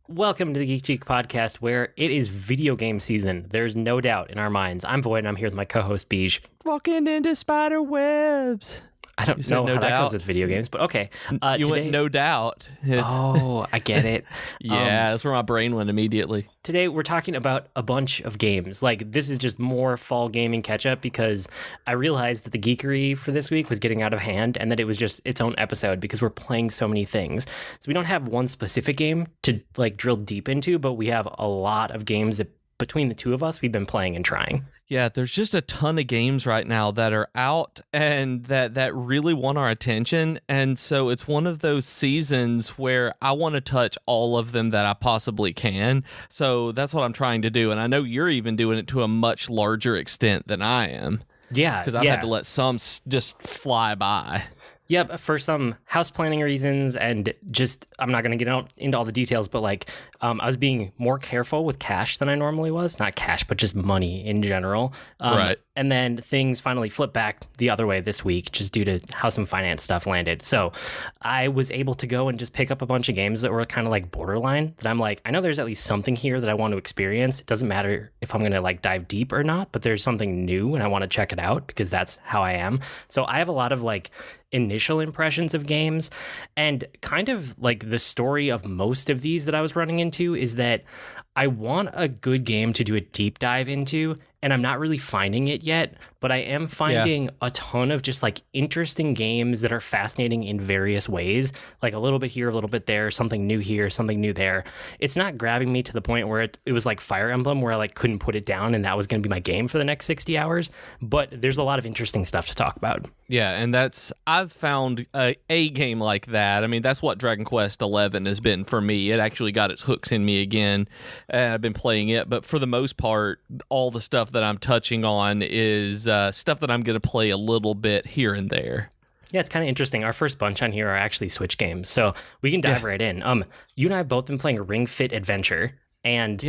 Welcome to the Geek Cheek podcast, where it is video game season. There's no doubt in our minds. I'm Void, and I'm here with my co-host, Beej. Walking into spider webs. I don't know how that goes with video games, but okay. You went no doubt. Oh, I get it. Yeah, that's where my brain went immediately. Today, we're talking about a bunch of games. Like, this is just more fall gaming catch-up because I realized that the geekery for this week was getting out of hand and that it was just its own episode because we're playing so many things. So we don't have one specific game to, like, drill deep into, but we have a lot of games that between the two of us, we've been playing and trying. Yeah, there's just a ton of games right now that are out and that really want our attention. And so it's one of those seasons where I want to touch all of them that I possibly can. So that's what I'm trying to do. And I know you're even doing it to a much larger extent than I am. Yeah. Because I've had to let some just fly by. Yep, for some house planning reasons, and just, I'm not going to get into all the details, but like, I was being more careful with cash than I normally was. Not cash, but just money in general. Right. And then things finally flipped back the other way this week, just due to how some finance stuff landed. So I was able to go and just pick up a bunch of games that were kind of like borderline, that I'm like, I know there's at least something here that I want to experience. It doesn't matter if I'm going to like dive deep or not, but there's something new and I want to check it out because that's how I am. So I have a lot of like initial impressions of games, and kind of like the story of most of these that I was running into is that I want a good game to do a deep dive into, and I'm not really finding it yet, but I am finding a ton of just like interesting games that are fascinating in various ways, like a little bit here, a little bit there, something new here, something new there. It's not grabbing me to the point where it was like Fire Emblem, where I like couldn't put it down and that was going to be my game for the next 60 hours, but there's a lot of interesting stuff to talk about. Yeah, and I've found a game like that. I mean, that's what Dragon Quest XI has been for me. It actually got its hooks in me again, and I've been playing it. But for the most part, all the stuff that I'm touching on is stuff that I'm going to play a little bit here and there. Yeah, it's kind of interesting. Our first bunch on here are actually Switch games, so we can dive right in. You and I have both been playing Ring Fit Adventure, and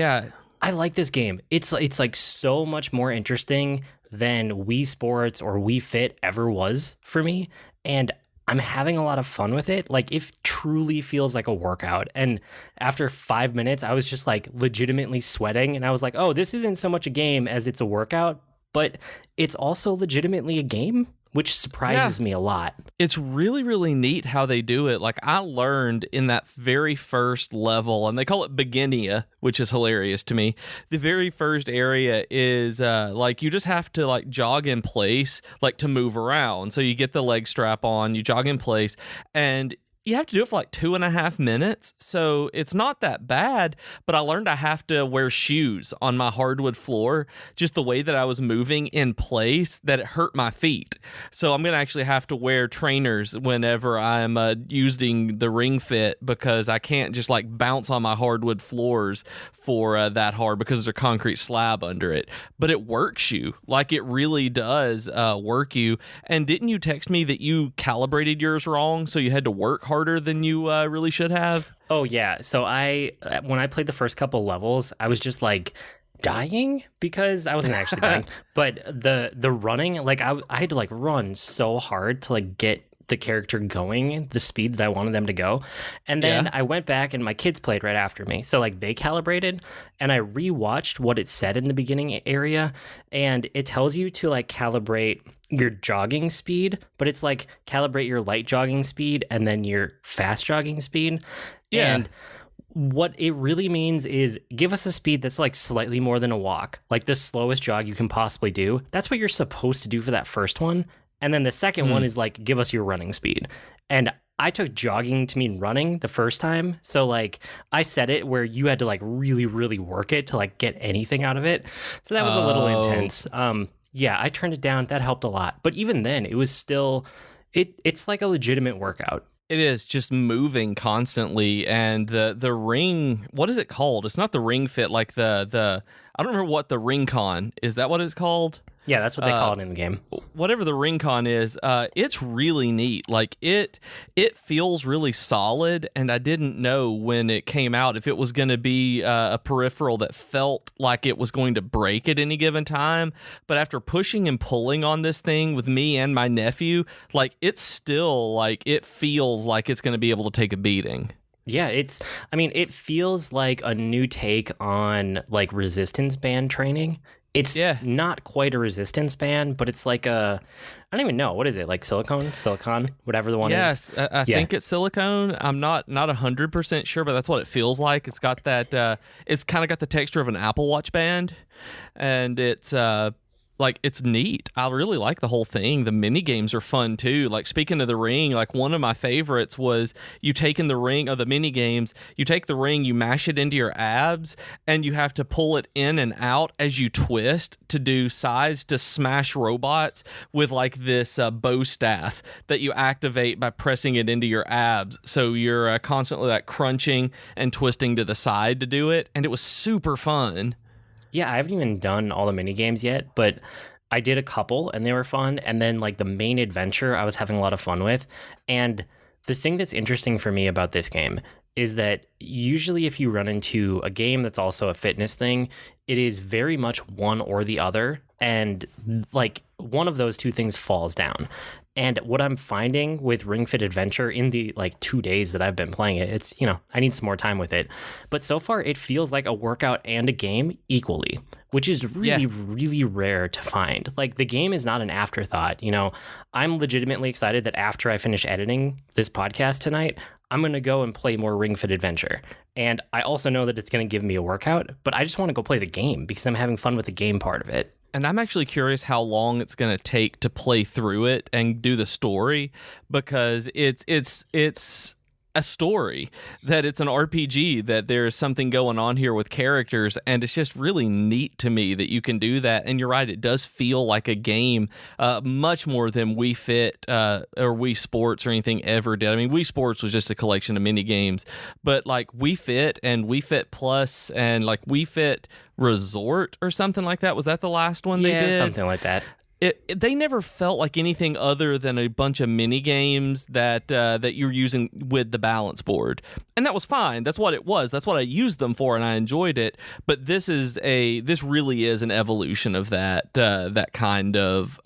I like this game. It's like so much more interesting than Wii Sports or Wii Fit ever was for me, and I'm having a lot of fun with it. Like, it truly feels like a workout. And after 5 minutes, I was just like legitimately sweating, and I was like, oh, this isn't so much a game as it's a workout, but it's also legitimately a game, which surprises me a lot. It's really, really neat how they do it. Like, I learned in that very first level, and they call it Beginnia, which is hilarious to me. The very first area is like you just have to like jog in place, like to move around. So you get the leg strap on, you jog in place, and you have to do it for like 2.5 minutes. So it's not that bad, but I learned I have to wear shoes on my hardwood floor, just the way that I was moving in place, that it hurt my feet. So I'm going to actually have to wear trainers whenever I'm using the Ring Fit, because I can't just like bounce on my hardwood floors for that hard because there's a concrete slab under it. But it works you. Like, it really does work you. And didn't you text me that you calibrated yours wrong, so you had to work harder than you really should have? Oh yeah, so when I played the first couple levels, I was just like dying, because I wasn't actually dying, but the running, like I had to like run so hard to like get the character going the speed that I wanted them to go. And then I went back and my kids played right after me, so like they calibrated, and I rewatched what it said in the beginning area, and it tells you to like calibrate your jogging speed, but it's like calibrate your light jogging speed and then your fast jogging speed. And what it really means is give us a speed that's like slightly more than a walk, like the slowest jog you can possibly do. That's what you're supposed to do for that first one. And then the second one is like, give us your running speed. And I took jogging to mean running the first time. So like I set it where you had to like really, really work it to like get anything out of it. So that was a little intense. Yeah, I turned it down. That helped a lot. But even then, it was still, it's like a legitimate workout. It is just moving constantly, and the ring, what is it called? It's not the Ring Fit, like the I don't remember what the Ring Con, is that what it's called? Yeah, that's what they call it in the game. Whatever the Ring Con is, it's really neat. Like, it feels really solid, and I didn't know when it came out if it was going to be a peripheral that felt like it was going to break at any given time. But after pushing and pulling on this thing with me and my nephew, like, it's still, like, it feels like it's going to be able to take a beating. Yeah, I mean, it feels like a new take on like resistance band training. It's Yeah. not quite a resistance band, but it's like I don't even know. What is it? Like silicon, whatever the one is. Yes, I think it's silicone. I'm not 100% sure, but that's what it feels like. It's got that. It's kind of got the texture of an Apple Watch band, and it's like it's neat. I really like the whole thing. The mini games are fun too. Like speaking of the ring, like one of my favorites was you take in the ring of the mini games. You take the ring, you mash it into your abs, and you have to pull it in and out as you twist to do size to smash robots with like this bow staff that you activate by pressing it into your abs. So you're constantly like crunching and twisting to the side to do it, and it was super fun. Yeah, I haven't even done all the mini games yet, but I did a couple and they were fun. And then like the main adventure, I was having a lot of fun with. And the thing that's interesting for me about this game is that usually if you run into a game that's also a fitness thing, it is very much one or the other. And like one of those two things falls down. And what I'm finding with Ring Fit Adventure in the like 2 days that I've been playing it, it's, I need some more time with it. But so far it feels like a workout and a game equally, which is really, really rare to find. Like the game is not an afterthought. I'm legitimately excited that after I finish editing this podcast tonight, I'm going to go and play more Ring Fit Adventure. And I also know that it's going to give me a workout, but I just want to go play the game because I'm having fun with the game part of it. And I'm actually curious how long it's going to take to play through it and do the story, because it's a story, that it's an RPG, that there's something going on here with characters, and it's just really neat to me that you can do that. And you're right, it does feel like a game, much more than Wii Fit or Wii Sports or anything ever did. I mean, Wii Sports was just a collection of mini games, but like Wii Fit and Wii Fit Plus and like Wii Fit Resort or something like that, was that the last one they did? Yeah, something like that. They never felt like anything other than a bunch of mini games that you're using with the balance board, and that was fine. That's what it was. That's what I used them for, and I enjoyed it. But this really is an evolution of that kind of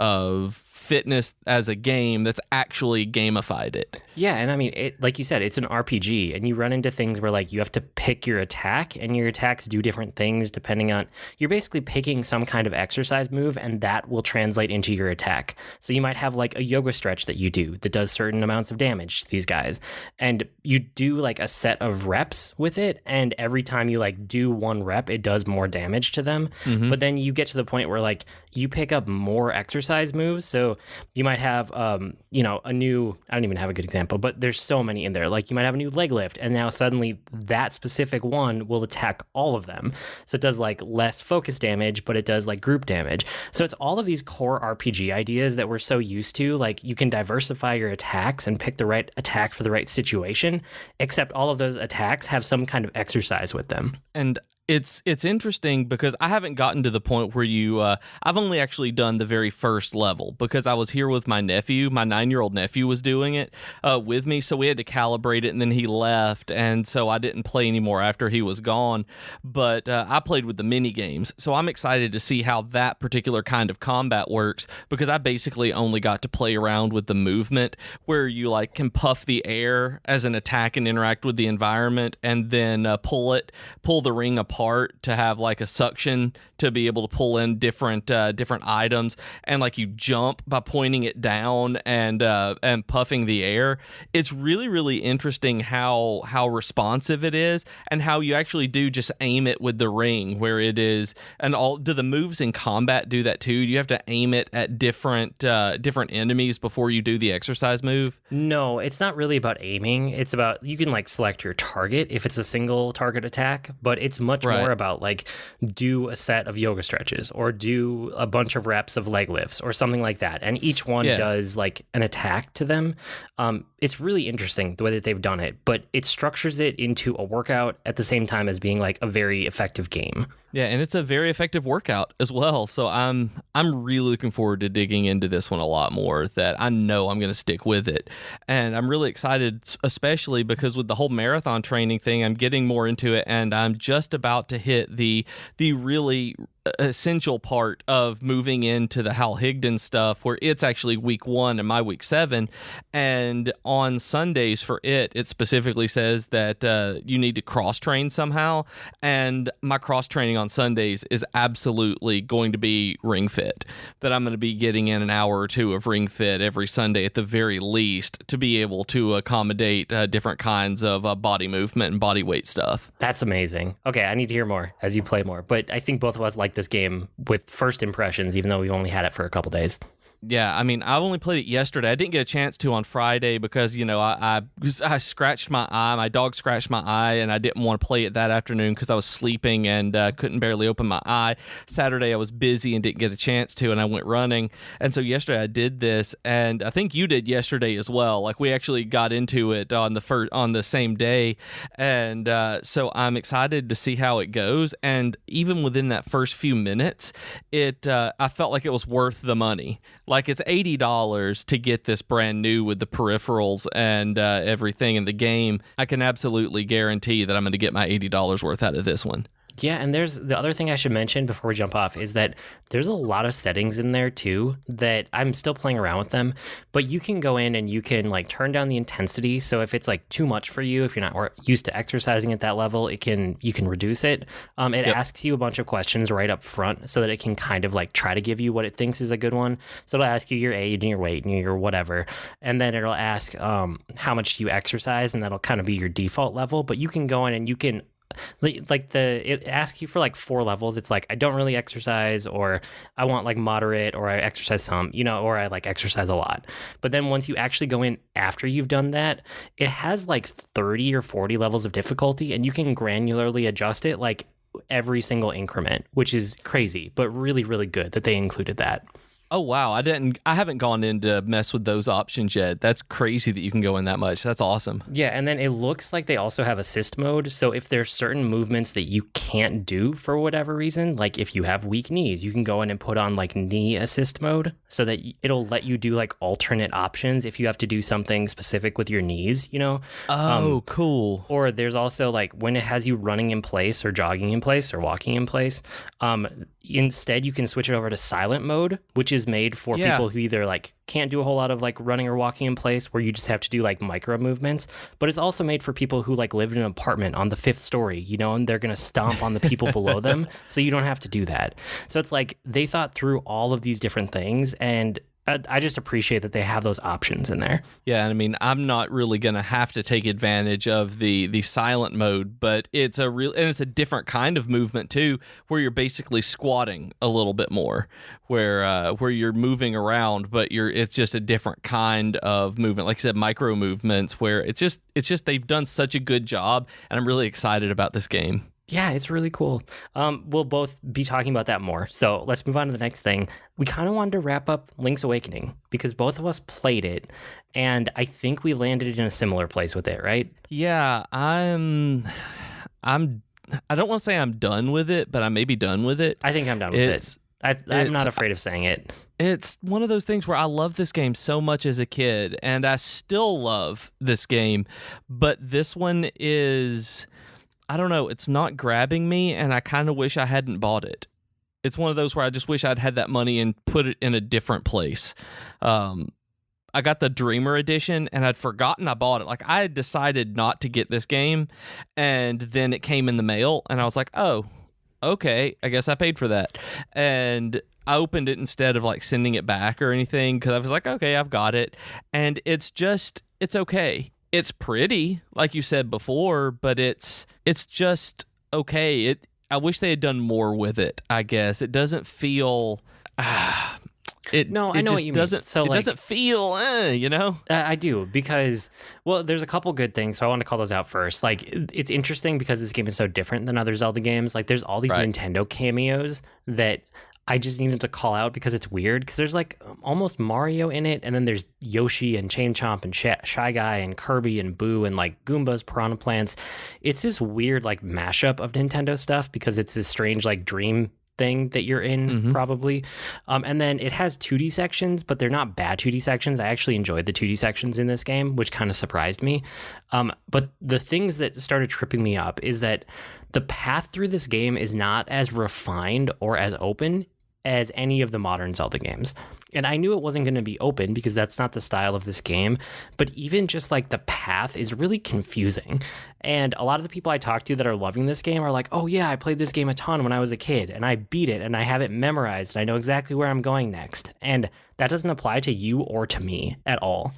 fitness as a game that's actually gamified it. Yeah, and I mean, like you said, it's an RPG, and you run into things where like you have to pick your attack, and your attacks do different things depending on, you're basically picking some kind of exercise move, and that will translate into your attack. So you might have like a yoga stretch that you do that does certain amounts of damage to these guys, and you do like a set of reps with it, and every time you like do one rep, it does more damage to them. Mm-hmm. But then you get to the point where like you pick up more exercise moves. So you might have, a new, I don't even have a good example, but there's so many in there. Like you might have a new leg lift, and now suddenly that specific one will attack all of them. So it does like less focus damage, but it does like group damage. So it's all of these core RPG ideas that we're so used to. Like you can diversify your attacks and pick the right attack for the right situation, except all of those attacks have some kind of exercise with them. And it's interesting because I haven't gotten to the point where I've only actually done the very first level, because I was here with my nephew. My 9-year-old nephew was doing it with me, so we had to calibrate it, and then he left, and so I didn't play anymore after he was gone. But I played with the mini games, so I'm excited to see how that particular kind of combat works, because I basically only got to play around with the movement where you like can puff the air as an attack and interact with the environment, and then pull the ring apart to have like a suction to be able to pull in different items, and like you jump by pointing it down and puffing the air. It's really, really interesting how responsive it is, and how you actually do just aim it with the ring where it is. And do the moves in combat do that too? Do you have to aim it at different enemies before you do the exercise move? No, it's not really about aiming. It's about, you can like select your target if it's a single target attack, but it's much more about like do a set of yoga stretches or do a bunch of reps of leg lifts or something like that, and each one does like an attack to them. It's really interesting the way that they've done it, but it structures it into a workout at the same time as being like a very effective game. Yeah, and it's a very effective workout as well. So I'm really looking forward to digging into this one a lot more, that I know I'm going to stick with it. And I'm really excited, especially because with the whole marathon training thing, I'm getting more into it, and I'm just about to hit the really essential part of moving into the Hal Higdon stuff, where it's actually week 1 and my week 7, and on Sundays for it specifically says that you need to cross train somehow, and my cross training on Sundays is absolutely going to be Ring Fit, that I'm going to be getting in an hour or two of Ring Fit every Sunday at the very least to be able to accommodate different kinds of body movement and body weight stuff. That's amazing. Okay, I need to hear more as you play more, but I think both of us like this game with first impressions, even though we've only had it for a couple days. Yeah, I mean, I only played it yesterday. I didn't get a chance to on Friday because, I scratched my eye. My dog scratched my eye, and I didn't want to play it that afternoon because I was sleeping and couldn't barely open my eye. Saturday, I was busy and didn't get a chance to, and I went running. And so yesterday, I did this, and I think you did yesterday as well. Like, we actually got into it on the same day, and so I'm excited to see how it goes. And even within that first few minutes, I felt like it was worth the money. Like, it's $80 to get this brand new with the peripherals and everything in the game. I can absolutely guarantee that I'm going to get my $80 worth out of this one. Yeah, and there's the other thing I should mention before we jump off is that there's a lot of settings in there too that I'm still playing around with them, but you can go in and you can like turn down the intensity. So if it's like too much for you, if you're not used to exercising at that level, you can reduce it. It asks you a bunch of questions right up front so that it can kind of like try to give you what it thinks is a good one. So it'll ask you your age and your weight and your whatever, and then it'll ask how much do you exercise, and that'll kind of be your default level. But you can go in and you can it asks you for like 4 levels. It's like, I don't really exercise, or I want like moderate, or I exercise some, or I like exercise a lot. But then once you actually go in after you've done that, it has like 30 or 40 levels of difficulty, and you can granularly adjust it like every single increment, which is crazy, but really, really good that they included that. Oh, wow. I haven't gone in to mess with those options yet. That's crazy that you can go in that much. That's awesome. Yeah, and then it looks like they also have assist mode. So if there's certain movements that you can't do for whatever reason, like if you have weak knees, you can go in and put on like knee assist mode so that it'll let you do like alternate options if you have to do something specific with your knees, Oh, cool. Or there's also like when it has you running in place or jogging in place or walking in place, instead you can switch it over to silent mode, which is made for people who either like can't do a whole lot of like running or walking in place, where you just have to do like micro movements. But it's also made for people who like live in an apartment on the 5th story, and they're going to stomp on the people below them. So you don't have to do that. So it's like they thought through all of these different things, and I just appreciate that they have those options in there. Yeah, and I mean, I'm not really going to have to take advantage of the silent mode, but it's a different kind of movement too, where you're basically squatting a little bit more, where you're moving around, but it's just a different kind of movement. Like I said, micro movements, where it's just they've done such a good job, and I'm really excited about this game. Yeah, it's really cool. We'll both be talking about that more. So let's move on to the next thing. We kind of wanted to wrap up Link's Awakening because both of us played it, and I think we landed in a similar place with it, right? Yeah, I don't want to say I'm done with it, but I may be done with it. I think I'm done with it. I'm not afraid of saying it. It's one of those things where I love this game so much as a kid, and I still love this game, but this one is... I don't know, it's not grabbing me, and I kind of wish I hadn't bought it. It's one of those where I just wish I'd had that money and put it in a different place. I got the Dreamer edition, and I'd forgotten I bought it. Like, I had decided not to get this game, and then it came in the mail, and I was like, oh, okay, I guess I paid for that. And I opened it instead of, like, sending it back or anything, because I was like, okay, I've got it. And it's okay. It's pretty, like you said before, but it's just okay. I wish they had done more with it, I guess. It doesn't feel... I know what you mean. So, it doesn't feel, I do, because, well, there's a couple good things, so I want to call those out first. Like, it's interesting because this game is so different than other Zelda games. Like, there's all these Nintendo cameos that I just needed to call out because it's weird, because there's like almost Mario in it, and then there's Yoshi and Chain Chomp and Shy Guy and Kirby and Boo and like Goombas, Piranha Plants. It's this weird like mashup of Nintendo stuff because it's this strange like dream thing that you're in, probably. And then it has 2D sections, but they're not bad 2D sections. I actually enjoyed the 2D sections in this game, which kind of surprised me. But the things that started tripping me up is that the path through this game is not as refined or as open as any of the modern Zelda games. And I knew it wasn't going to be open because that's not the style of this game, but even just like the path is really confusing. And a lot of the people I talk to that are loving this game are like, oh yeah, I played this game a ton when I was a kid and I beat it and I have it memorized and I know exactly where I'm going next. And that doesn't apply to you or to me at all.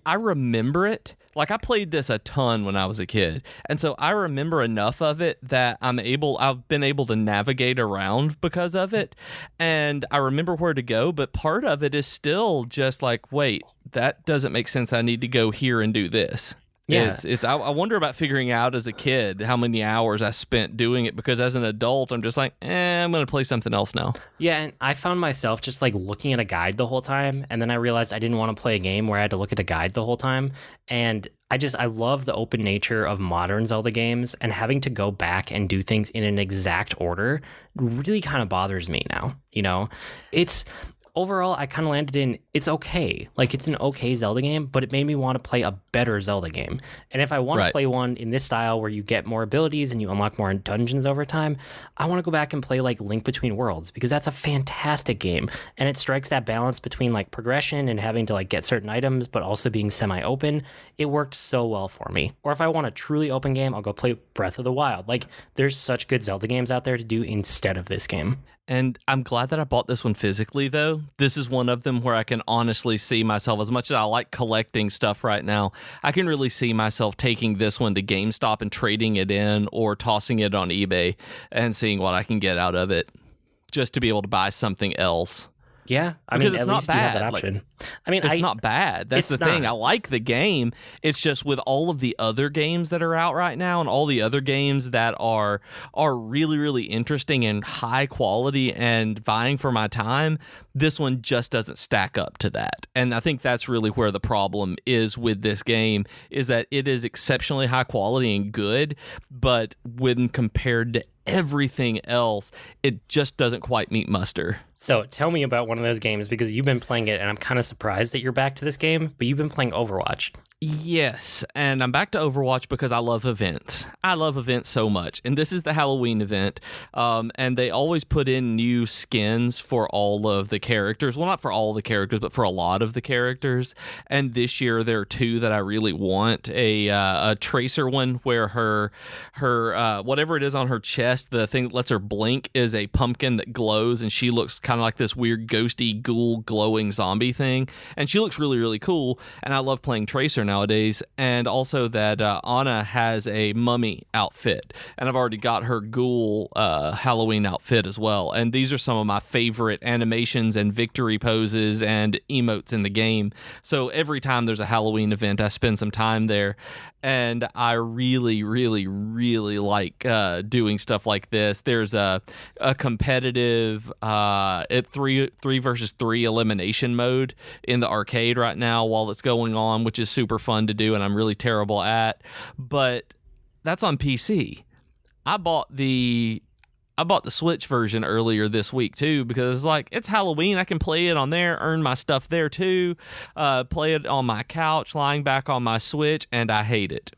I remember it. Like, I played this a ton when I was a kid, and so I remember enough of it that I've been able to navigate around because of it, and I remember where to go, but part of it is still just like, wait, that doesn't make sense. I need to go here and do this. Yeah. I wonder about figuring out as a kid how many hours I spent doing it, because as an adult, I'm just like, I'm going to play something else now. Yeah, and I found myself just like looking at a guide the whole time, and then I realized I didn't want to play a game where I had to look at a guide the whole time. And I love the open nature of modern Zelda games, and having to go back and do things in an exact order really kind of bothers me now. You know, overall, I kind of landed in, it's okay. Like, it's an okay Zelda game, but it made me want to play a better Zelda game. And if I want to play one in this style where you get more abilities and you unlock more dungeons over time, I want to go back and play like Link Between Worlds, because that's a fantastic game. And it strikes that balance between like progression and having to like get certain items, but also being semi-open. It worked so well for me. Or if I want a truly open game, I'll go play Breath of the Wild. Like, there's such good Zelda games out there to do instead of this game. And I'm glad that I bought this one physically, though. This is one of them where I can honestly see myself, as much as I like collecting stuff right now, I can really see myself taking this one to GameStop and trading it in, or tossing it on eBay and seeing what I can get out of it, just to be able to buy something else. Yeah, because it's at not least bad. You have that option. It's not bad. That's the thing. I like the game. It's just with all of the other games that are out right now, and all the other games that are really, really interesting and high quality and vying for my time, this one just doesn't stack up to that. And I think that's really where the problem is with this game, is that it is exceptionally high quality and good, but when compared to everything else, it just doesn't quite meet muster. So tell me about one of those games, because you've been playing it, and I'm kind of surprised that you're back to this game, but you've been playing Overwatch. Yes, and I'm back to Overwatch because I love events. I love events so much, and this is the Halloween event, and they always put in new skins for all of the characters. Well, not for all of the characters, but for a lot of the characters. And this year there are two that I really want. A Tracer one where her whatever it is on her chest, the thing that lets her blink, is a pumpkin that glows, and she looks kind of like this weird ghosty ghoul glowing zombie thing, and she looks really, really cool. And I love playing Tracer nowadays. And also that Anna has a mummy outfit, and I've already got her ghoul Halloween outfit as well. And these are some of my favorite animations and victory poses and emotes in the game. So every time there's a Halloween event, I spend some time there, and I really, really, really like doing stuff like this. There's a competitive 3 versus 3 elimination mode in the arcade right now while it's going on, which is super fun to do, and I'm really terrible at. But that's on PC. I bought the Switch version earlier this week too, because like, it's Halloween, I can play it on there, earn my stuff there too, play it on my couch lying back on my Switch, and I hate it.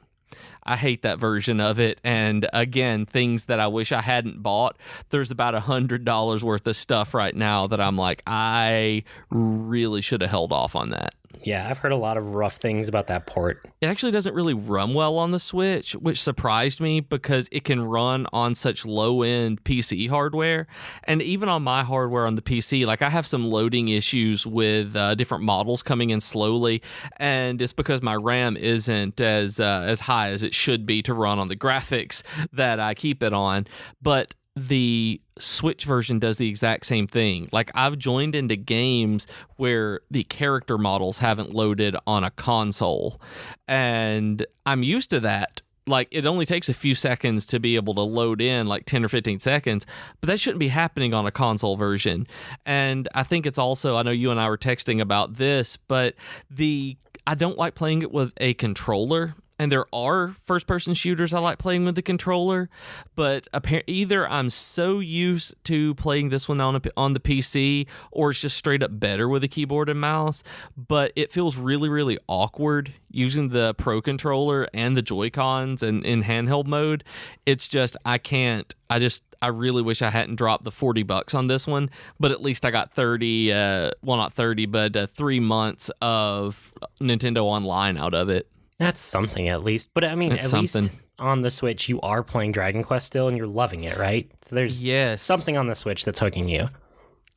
I hate that version of it. And again, things that I wish I hadn't bought. There's about $100 worth of stuff right now that I'm like, I really should have held off on that. Yeah, I've heard a lot of rough things about that port. It actually doesn't really run well on the Switch, which surprised me because it can run on such low-end PC hardware. And even on my hardware on the PC, like, I have some loading issues with different models coming in slowly, and it's because my RAM isn't as high as it should be to run on the graphics that I keep it on. But the Switch version does the exact same thing. Like, I've joined into games where the character models haven't loaded on a console, and I'm used to that. Like, it only takes a few seconds to be able to load in, like 10 or 15 seconds, but that shouldn't be happening on a console version. And I think it's also, I know you and I were texting about this, but I don't like playing it with a controller. And there are first-person shooters I like playing with the controller, but either I'm so used to playing this one on the PC, or it's just straight up better with a keyboard and mouse. But it feels really, really awkward using the Pro controller and the Joy-Cons and in handheld mode. It's just I can't. I really wish I hadn't dropped the $40 on this one, but at least I got 30. Well, not 30, but 3 months of Nintendo Online out of it. That's something at least. But I mean, at least on the Switch, you are playing Dragon Quest still and you're loving it, right? So there's something on the Switch that's hooking you.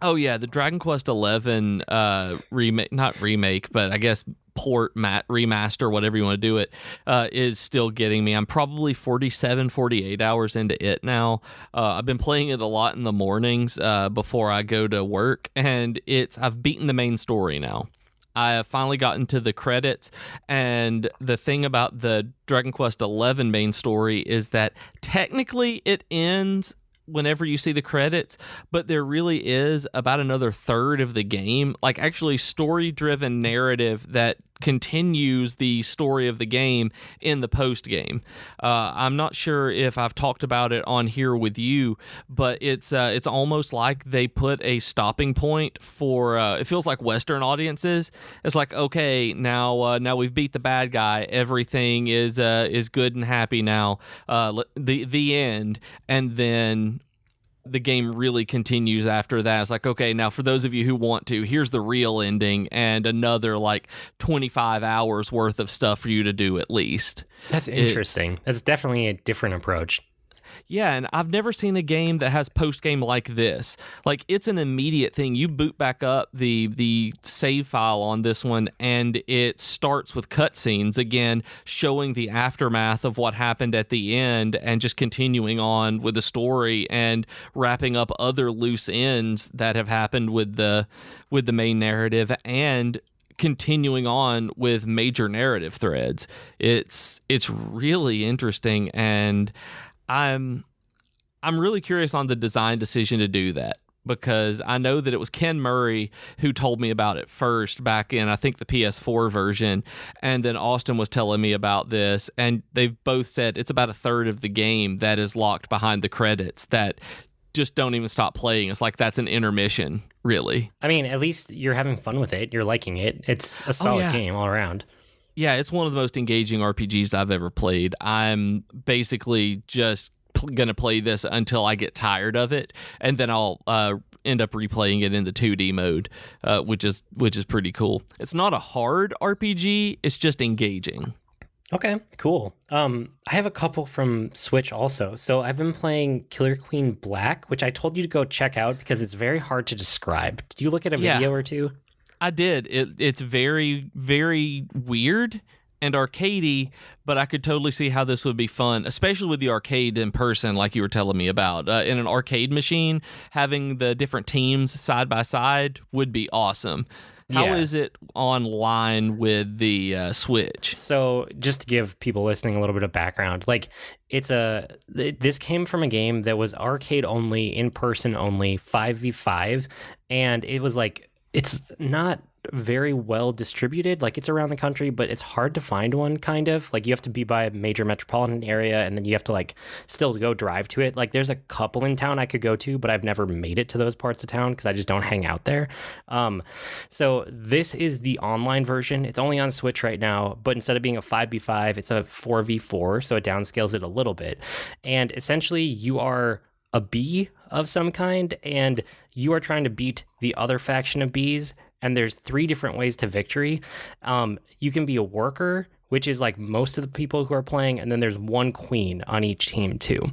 Oh, yeah. The Dragon Quest 11 remake, not remake, but I guess remaster, whatever you want to do it, is still getting me. I'm probably 47, 48 hours into it now. I've been playing it a lot in the mornings before I go to work, and I've beaten the main story now. I have finally gotten to the credits, and the thing about the Dragon Quest XI main story is that technically it ends whenever you see the credits, but there really is about another third of the game, like actually story-driven narrative that continues the story of the game in the post game. I'm not sure if I've talked about it on here with you, but it's almost like they put a stopping point for. It feels like Western audiences. It's like, okay, now we've beat the bad guy. Everything is good and happy now. The end, and then the game really continues after that. It's like, okay, now for those of you who want to, here's the real ending and another like 25 hours worth of stuff for you to do at least. That's interesting. That's definitely a different approach. Yeah, and I've never seen a game that has post-game like this. Like, it's an immediate thing. You boot back up the save file on this one, and it starts with cutscenes, again, showing the aftermath of what happened at the end and just continuing on with the story and wrapping up other loose ends that have happened with the main narrative and continuing on with major narrative threads. It's really interesting, and I'm really curious on the design decision to do that, because I know that it was Ken Murray who told me about it first back in, I think, the PS4 version, and then Austin was telling me about this, and they've both said it's about a third of the game that is locked behind the credits that just don't even stop playing. It's like that's an intermission, really. I mean, at least you're having fun with it. You're liking it. It's a solid game all around. Yeah, it's one of the most engaging RPGs I've ever played. I'm basically just going to play this until I get tired of it, and then I'll end up replaying it in the 2D mode, which is pretty cool. It's not a hard RPG, it's just engaging. Okay, cool. I have a couple from Switch also. So I've been playing Killer Queen Black, which I told you to go check out because it's very hard to describe. Did you look at a video or two? I did. It's very, very weird and arcadey, but I could totally see how this would be fun, especially with the arcade in person, like you were telling me about. In an arcade machine, having the different teams side by side would be awesome. How is it online with the Switch? So just to give people listening a little bit of background, like this came from a game that was arcade only, in person only, 5v5, and it was like, it's not very well distributed. Like, it's around the country, but it's hard to find one, kind of. Like, you have to be by a major metropolitan area, and then you have to, like, still go drive to it. Like, there's a couple in town I could go to, but I've never made it to those parts of town because I just don't hang out there. So this is the online version. It's only on Switch right now, but instead of being a 5v5, it's a 4v4, so it downscales it a little bit. And essentially, you are a bee of some kind, and you are trying to beat the other faction of bees, and there's 3 different ways to victory. You can be a worker, which is like most of the people who are playing, and then there's 1 queen on each team too.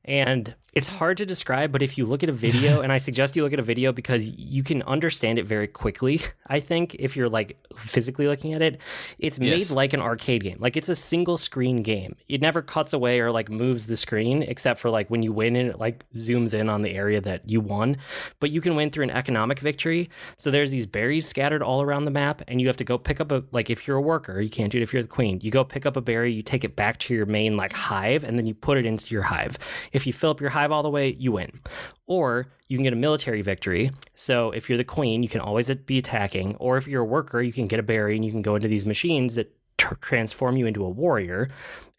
And it's hard to describe, but if you look at a video, and I suggest you look at a video because you can understand it very quickly, I think, if you're like physically looking at it. It's made like an arcade game. Like, it's a single screen game. It never cuts away or like moves the screen, except for like when you win and it like zooms in on the area that you won. But you can win through an economic victory. So there's these berries scattered all around the map, and you have to go pick up like, if you're a worker, you can't do it if you're the queen. You go pick up a berry, you take it back to your main like hive, and then you put it into your hive. If you fill up your hive all the way, you win. Or you can get a military victory. So if you're the queen, you can always be attacking. Or if you're a worker, you can get a berry and you can go into these machines that transform you into a warrior,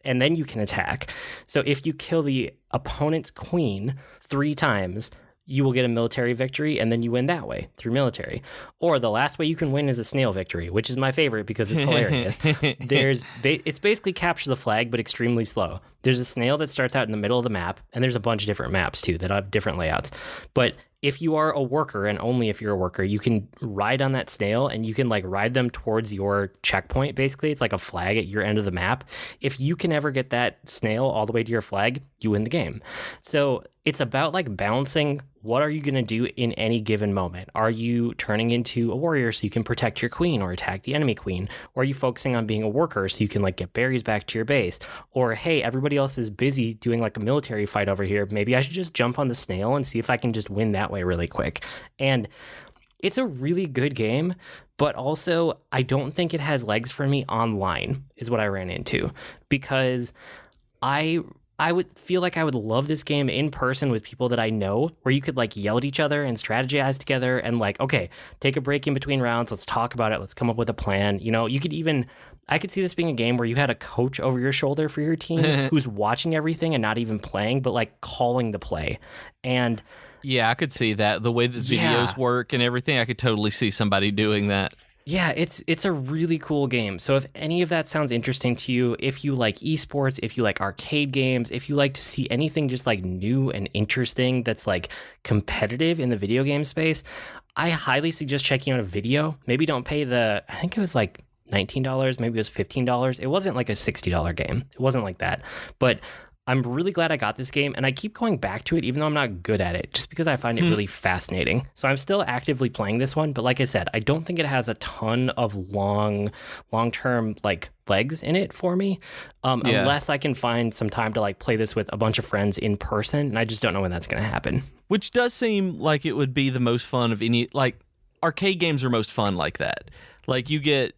and then you can attack. So if you kill the opponent's queen 3 times, you will get a military victory, and then you win that way through military. Or the last way you can win is a snail victory, which is my favorite because it's hilarious. It's basically capture the flag, but extremely slow. There's a snail that starts out in the middle of the map, and there's a bunch of different maps too that have different layouts. But if you are a worker, and only if you're a worker, you can ride on that snail, and you can like ride them towards your checkpoint. Basically, it's like a flag at your end of the map. If you can ever get that snail all the way to your flag, you win the game. So it's about like balancing what are you going to do in any given moment. Are you turning into a warrior so you can protect your queen or attack the enemy queen? Or are you focusing on being a worker so you can like get berries back to your base? Or hey, everybody else is busy doing like a military fight over here. Maybe I should just jump on the snail and see if I can just win that way really quick. And it's a really good game, but also I don't think it has legs for me online is what I ran into, because I would feel like I would love this game in person with people that I know, where you could like yell at each other and strategize together and like, okay, take a break in between rounds. Let's talk about it. Let's come up with a plan. You know, I could see this being a game where you had a coach over your shoulder for your team who's watching everything and not even playing, but like calling the play. And yeah, I could see that. The way that videos work and everything, I could totally see somebody doing that. Yeah, it's a really cool game. So if any of that sounds interesting to you, if you like esports, if you like arcade games, if you like to see anything just like new and interesting that's like competitive in the video game space, I highly suggest checking out a video. Maybe don't pay I think it was like $19, maybe it was $15. It wasn't like a $60 game. It wasn't like that. But I'm really glad I got this game, and I keep going back to it even though I'm not good at it, just because I find it really fascinating. So I'm still actively playing this one, but like I said, I don't think it has a ton of long-term like legs in it for me, unless I can find some time to like play this with a bunch of friends in person, and I just don't know when that's going to happen. Which does seem like it would be the most fun of any, like arcade games are most fun like that. Like you get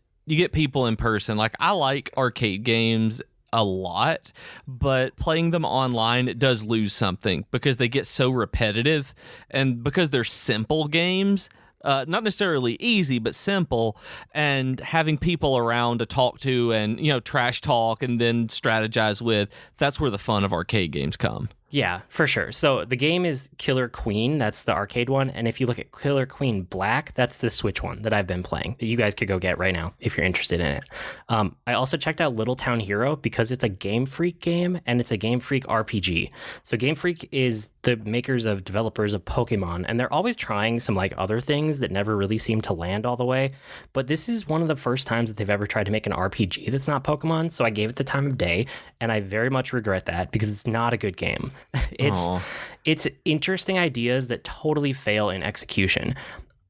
people in person. Like I like arcade games a lot, but playing them online, it does lose something because they get so repetitive, and because they're simple games, not necessarily easy, but simple, and having people around to talk to and, you know, trash talk and then strategize with, that's where the fun of arcade games come. Yeah, for sure. So the game is Killer Queen. That's the arcade one. And if you look at Killer Queen Black, that's the Switch one that I've been playing that you guys could go get right now if you're interested in it. I also checked out Little Town Hero because it's a Game Freak game and it's a Game Freak RPG. So Game Freak is the developers of Pokemon, and they're always trying some like other things that never really seem to land all the way. But this is one of the first times that they've ever tried to make an RPG that's not Pokemon. So I gave it the time of day, and I very much regret that because it's not a good game. It's interesting ideas that totally fail in execution.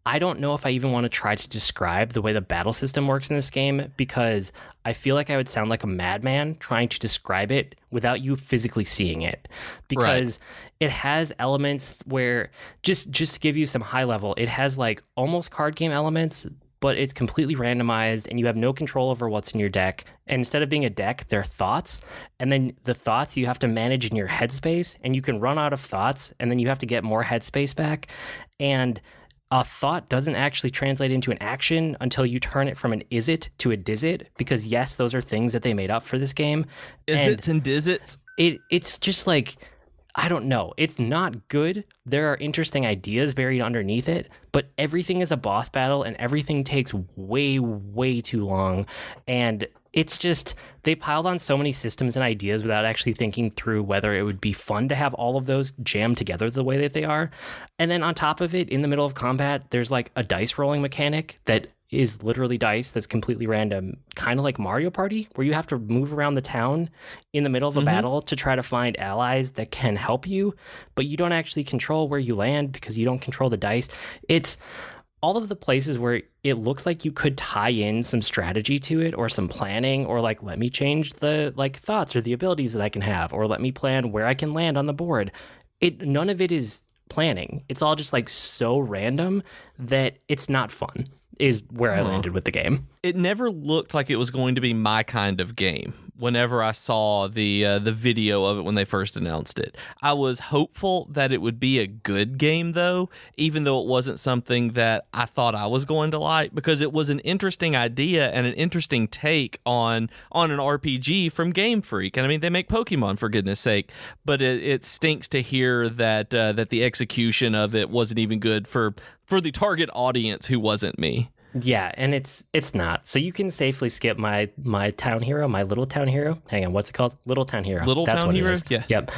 I don't know if I even want to try to describe the way the battle system works in this game, because I feel like I would sound like a madman trying to describe it without you physically seeing it. Because it has elements where, just to give you some high level, it has like almost card game elements, but it's completely randomized and you have no control over what's in your deck. And instead of being a deck, they're thoughts. And then the thoughts you have to manage in your headspace, and you can run out of thoughts and then you have to get more headspace back. And a thought doesn't actually translate into an action until you turn it from an is it to a diz it, because yes, those are things that they made up for this game. Is-its and diz-its? It's just like, I don't know. It's not good. There are interesting ideas buried underneath it, but everything is a boss battle and everything takes way, way too long. And it's just, they piled on so many systems and ideas without actually thinking through whether it would be fun to have all of those jammed together the way that they are. And then on top of it, in the middle of combat, there's like a dice rolling mechanic that is literally dice that's completely random, kind of like Mario Party, where you have to move around the town in the middle of a battle to try to find allies that can help you, but you don't actually control where you land because you don't control the dice. It's all of the places where it looks like you could tie in some strategy to it or some planning, or like, let me change the like thoughts or the abilities that I can have, or let me plan where I can land on the board. None of it is planning. It's all just like so random that it's not fun. is where I landed with the game. It never looked like it was going to be my kind of game whenever I saw the video of it when they first announced it. I was hopeful that it would be a good game, though, even though it wasn't something that I thought I was going to like, because it was an interesting idea and an interesting take on an RPG from Game Freak. And I mean, they make Pokemon, for goodness sake, but it stinks to hear that that the execution of it wasn't even good for the target audience who wasn't me. Yeah, and it's not. So you can safely skip my town hero, my little town hero. Hang on, what's it called? Little town hero. That's what Hero? it is. Yeah. Yep.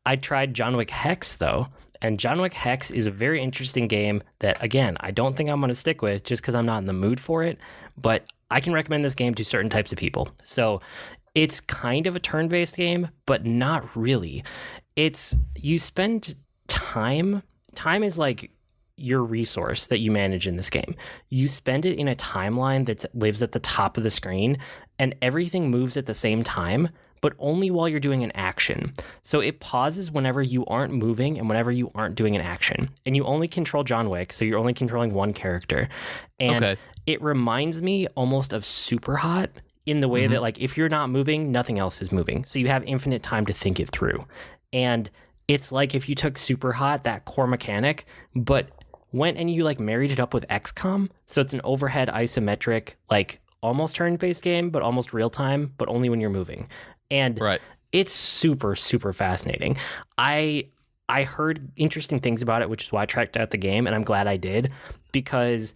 I tried John Wick Hex, though, and John Wick Hex is a very interesting game that, again, I don't think I'm going to stick with just because I'm not in the mood for it, but I can recommend this game to certain types of people. So it's kind of a turn-based game, but not really. You spend time. Time is like your resource that you manage in this game. You spend it in a timeline that lives at the top of the screen, and everything moves at the same time, but only while you're doing an action. So it pauses whenever you aren't moving and whenever you aren't doing an action. And you only control John Wick, so you're only controlling one character. And It reminds me almost of Super Hot in the way that, like, if you're not moving, nothing else is moving. So you have infinite time to think it through. And it's like if you took Super Hot, that core mechanic, but went and you like married it up with XCOM. So it's an overhead isometric, like almost turn-based game, but almost real time, but only when you're moving. And it's super, super fascinating. I heard interesting things about it, which is why I tracked out the game, and I'm glad I did, because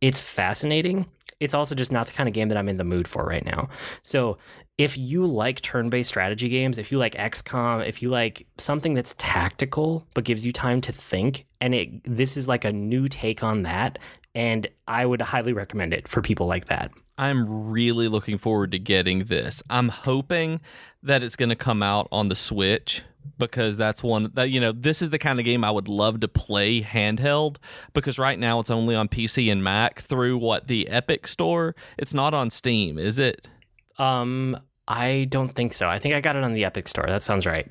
it's fascinating. It's also just not the kind of game that I'm in the mood for right now. So if you like turn-based strategy games, if you like XCOM, if you like something that's tactical but gives you time to think, and this is like a new take on that, and I would highly recommend it for people like that. I'm really looking forward to getting this. I'm hoping that it's going to come out on the Switch, because that's one that, this is the kind of game I would love to play handheld, because right now it's only on PC and Mac through the Epic Store. It's not on Steam, is it? I don't think so. I think I got it on the Epic Store. That sounds right.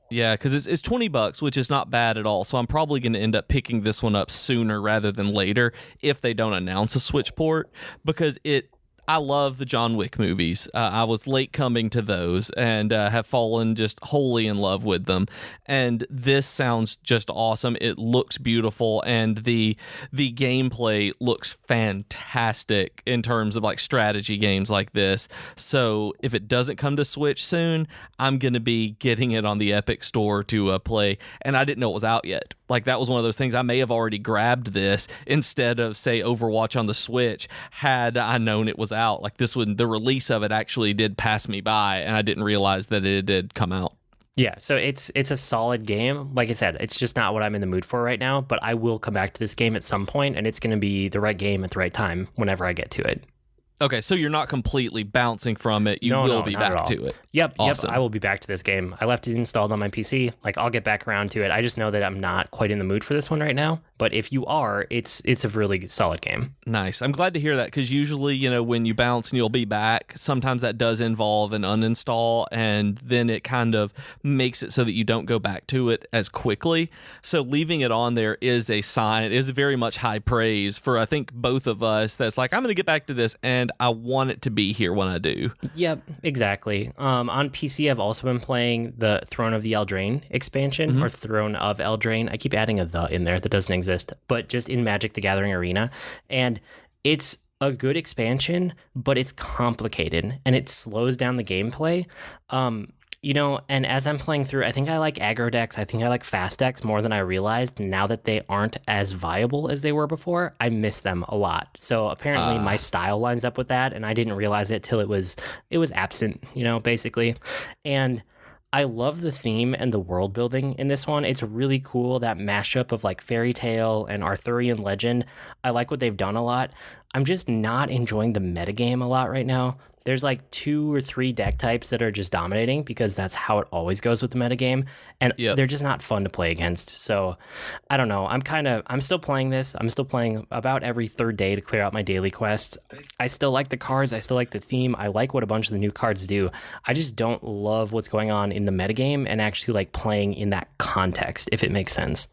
Yeah, because it's $20, which is not bad at all. So I'm probably going to end up picking this one up sooner rather than later if they don't announce a Switch port, because I love the John Wick movies. I was late coming to those and have fallen just wholly in love with them. And this sounds just awesome. It looks beautiful, and the gameplay looks fantastic in terms of like strategy games like this. So if it doesn't come to Switch soon, I'm going to be getting it on the Epic Store to play. And I didn't know it was out yet. Like, that was one of those things. I may have already grabbed this instead of, say, Overwatch on the Switch had I known it was out. Like, this one, the release of it actually did pass me by, and I didn't realize that it did come out. Yeah, so it's a solid game. Like I said, it's just not what I'm in the mood for right now, but I will come back to this game at some point, and it's going to be the right game at the right time whenever I get to it. Okay, so you're not completely bouncing from it. You will be back to it. Yep, awesome. I will be back to this game. I left it installed on my PC. Like, I'll get back around to it. I just know that I'm not quite in the mood for this one right now. But if you are, it's a really solid game. Nice. I'm glad to hear that, because usually, when you bounce and you'll be back, sometimes that does involve an uninstall, and then it kind of makes it so that you don't go back to it as quickly. So leaving it on there is a sign, is very much high praise for, I think, both of us. That's like, I'm going to get back to this, and I want it to be here when I do. Yep, exactly. On PC, I've also been playing the Throne of the Eldraine expansion, or Throne of Eldraine. I keep adding a "the" in there that doesn't exist, but just in Magic the Gathering Arena. And it's a good expansion, but it's complicated, and it slows down the gameplay. And as I'm playing through, I think I like aggro decks. I think I like fast decks more than I realized. Now that they aren't as viable as they were before, I miss them a lot. So apparently my style lines up with that, and I didn't realize it till it was absent, basically. And I love the theme and the world building in this one. It's really cool, that mashup of like fairy tale and Arthurian legend. I like what they've done a lot. I'm just not enjoying the metagame a lot right now. There's like 2 or 3 deck types that are just dominating, because that's how it always goes with the metagame, and they're just not fun to play against. So I don't know. I'm still playing this. I'm still playing about every third day to clear out my daily quests. I still like the cards. I still like the theme. I like what a bunch of the new cards do. I just don't love what's going on in the metagame and actually like playing in that context, if it makes sense.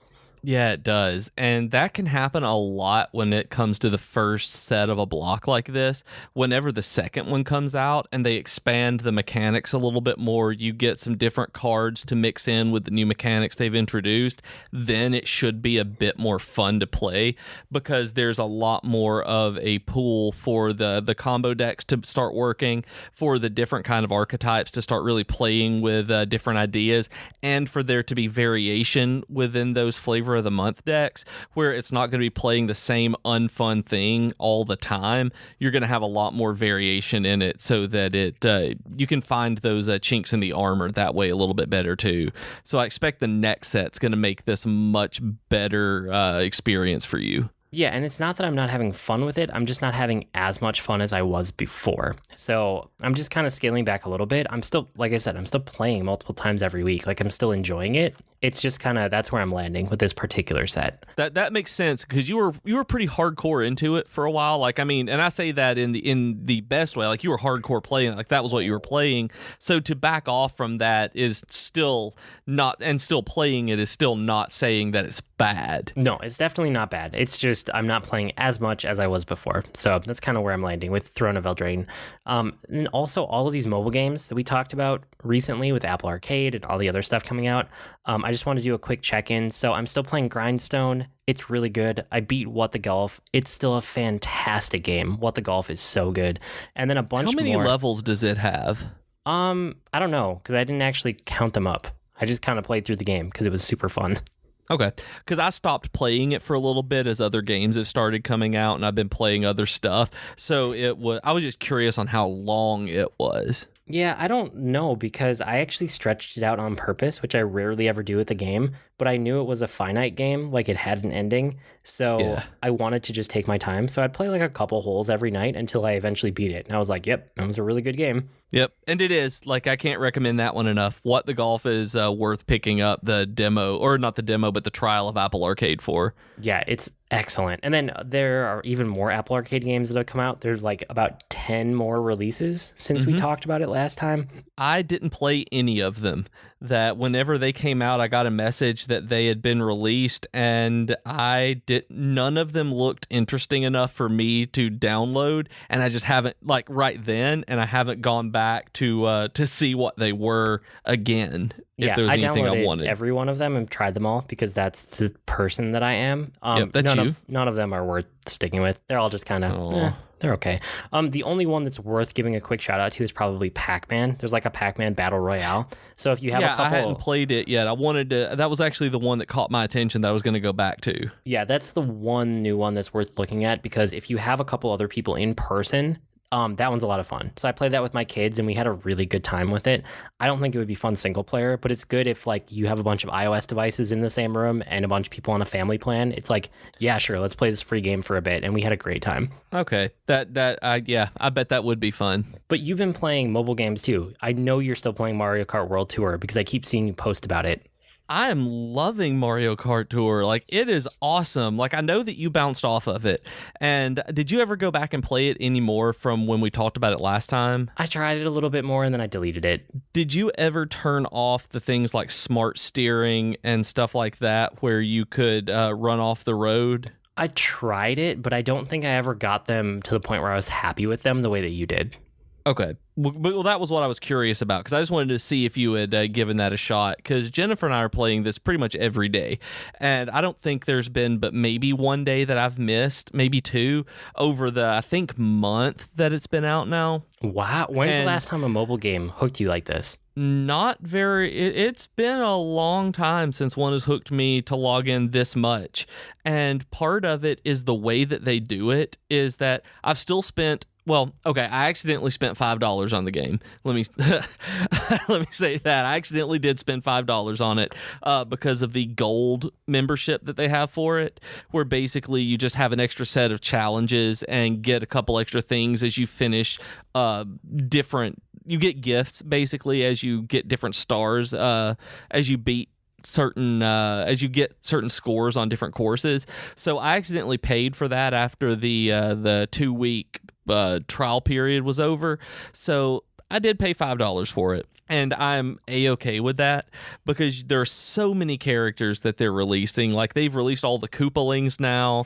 Yeah, it does. And that can happen a lot when it comes to the first set of a block like this. Whenever the second one comes out and they expand the mechanics a little bit more, you get some different cards to mix in with the new mechanics they've introduced, then it should be a bit more fun to play because there's a lot more of a pool for the combo decks to start working, for the different kind of archetypes to start really playing with different ideas, and for there to be variation within those flavor of the month decks where it's not going to be playing the same unfun thing all the time. You're going to have a lot more variation in it so that you can find those chinks in the armor that way a little bit better too. So I expect the next set's going to make this a much better experience for you. Yeah, and it's not that I'm not having fun with it. I'm just not having as much fun as I was before. So I'm just kind of scaling back a little bit. I'm still, like I said, I'm still playing multiple times every week. Like I'm still enjoying it. It's just kind of, that's where I'm landing with this particular set. That makes sense because you were pretty hardcore into it for a while. Like, I mean, and I say that in the best way. Like you were hardcore playing, like that was what you were playing. So to back off from that is still not, and still playing it is still not saying that it's bad. No, it's definitely not bad. It's just I'm not playing as much as I was before. So that's kind of where I'm landing with Throne of Eldraine. And also all of these mobile games that we talked about recently with Apple Arcade and all the other stuff coming out. I just want to do a quick check-in. So I'm still playing Grindstone. It's really good. I beat What the Golf. It's still a fantastic game. What the Golf is so good. And then a bunch more. How many levels does it have? I don't know because I didn't actually count them up. I just kind of played through the game because it was super fun. Okay, because I stopped playing it for a little bit as other games have started coming out, and I've been playing other stuff. So I was just curious on how long it was. Yeah, I don't know because I actually stretched it out on purpose, which I rarely ever do with the game, but I knew it was a finite game, like it had an ending, so yeah. I wanted to just take my time. So I'd play like a couple holes every night until I eventually beat it, and I was like, yep, that was a really good game. Yep, and it is. Like, I can't recommend that one enough. What the Golf is worth picking up the demo, or not the demo, but the trial of Apple Arcade for. Yeah, it's excellent. And then there are even more Apple Arcade games that have come out. There's like about 10 more releases since we talked about it last time. I didn't play any of them. That whenever they came out, I got a message that they had been released, and none of them looked interesting enough for me to download, and I just haven't, like right then, and I haven't gone back to see what they were again. If there was anything I wanted. Every one of them and tried them all because that's the person that I am. Yep, that's none of them are worth sticking with. They're all just kind of, they're okay. The only one that's worth giving a quick shout out to is probably Pac-Man. There's like a Pac-Man Battle Royale. So if you have a couple... I hadn't played it yet. I wanted to... That was actually the one that caught my attention that I was going to go back to. Yeah, that's the one new one that's worth looking at because if you have a couple other people in person... that one's a lot of fun. So I played that with my kids and we had a really good time with it. I don't think it would be fun single player, but it's good if like you have a bunch of iOS devices in the same room and a bunch of people on a family plan. It's like, yeah, sure, let's play this free game for a bit. And we had a great time. Okay. I bet that would be fun. But you've been playing mobile games too. I know you're still playing Mario Kart World Tour because I keep seeing you post about it. I am loving Mario Kart Tour. Like, it is awesome. Like, I know that you bounced off of it. And did you ever go back and play it anymore from when we talked about it last time? I tried it a little bit more and then I deleted it. Did you ever turn off the things like smart steering and stuff like that where you could run off the road? I tried it, but I don't think I ever got them to the point where I was happy with them the way that you did. Okay. Well, that was what I was curious about because I just wanted to see if you had given that a shot because Jennifer and I are playing this pretty much every day. And I don't think there's been but maybe one day that I've missed, maybe two, over the, I think, month that it's been out now. Wow. When's the last time a mobile game hooked you like this? Not very. It's been a long time since one has hooked me to log in this much. And part of it is the way that they do it is that I've still spent... Well, okay, I accidentally spent $5 on the game. Let me say that. I accidentally did spend $5 on it because of the gold membership that they have for it, where basically you just have an extra set of challenges and get a couple extra things as you finish you get gifts basically as you get different stars as you beat as you get certain scores on different courses. So I accidentally paid for that after the 2-week trial period was over. So I did pay $5 for it. And I'm A-okay with that because there are so many characters that they're releasing. Like, they've released all the Koopalings now.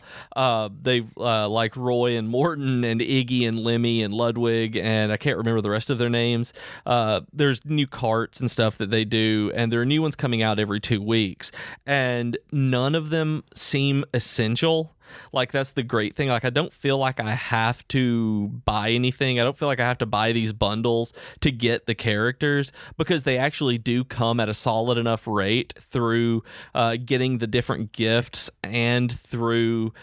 They've, like, Roy and Morton and Iggy and Lemmy and Ludwig, and I can't remember the rest of their names. There's new carts and stuff that they do, and there are new ones coming out every 2 weeks. And none of them seem essential. Like, that's the great thing. Like, I don't feel like I have to buy anything. I don't feel like I have to buy these bundles to get the characters because they actually do come at a solid enough rate through getting the different gifts and through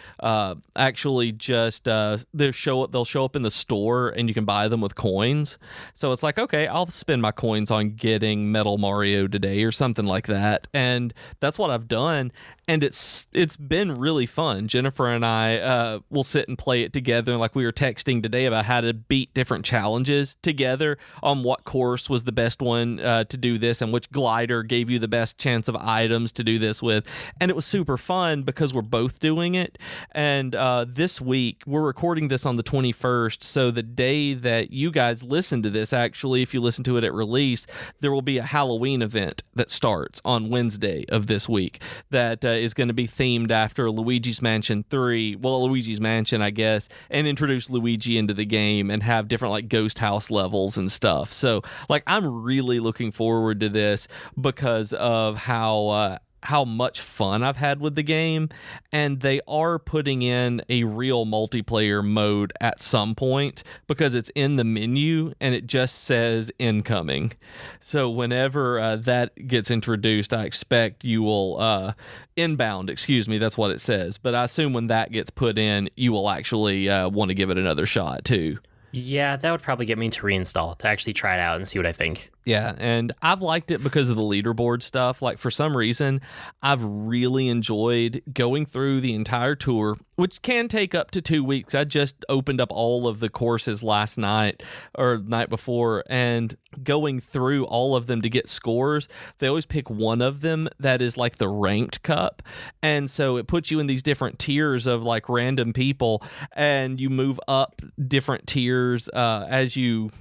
actually just they'll show up in the store and you can buy them with coins. So it's like, okay, I'll spend my coins on getting Metal Mario today or something like that. And that's what I've done. And it's been really fun. Jennifer and I will sit and play it together. And like we were texting today about how to beat different challenges together on what course was the best one to do this and which glider gave you the best chance of items to do this with. And it was super fun because we're both doing it. And this week, we're recording this on the 21st. So the day that you guys listen to this, actually, if you listen to it at release, there will be a Halloween event that starts on Wednesday of this week that is going to be themed after Luigi's Mansion 3, well, Luigi's Mansion, I guess, and introduce Luigi into the game and have different like ghost house levels and stuff. So like I'm really looking forward to this because of how much fun I've had with the game, and they are putting in a real multiplayer mode at some point because it's in the menu and it just says incoming. So whenever that gets introduced, I expect you will inbound, excuse me, that's what it says. But I assume when that gets put in, you will actually want to give it another shot too. Yeah, that would probably get me to reinstall, to actually try it out and see what I think. Yeah, and I've liked it because of the leaderboard stuff. Like, for some reason, I've really enjoyed going through the entire tour, which can take up to 2 weeks. I just opened up all of the courses last night or night before, and going through all of them to get scores. They always pick one of them that is like the ranked cup, and so it puts you in these different tiers of like random people, and you move up different tiers as you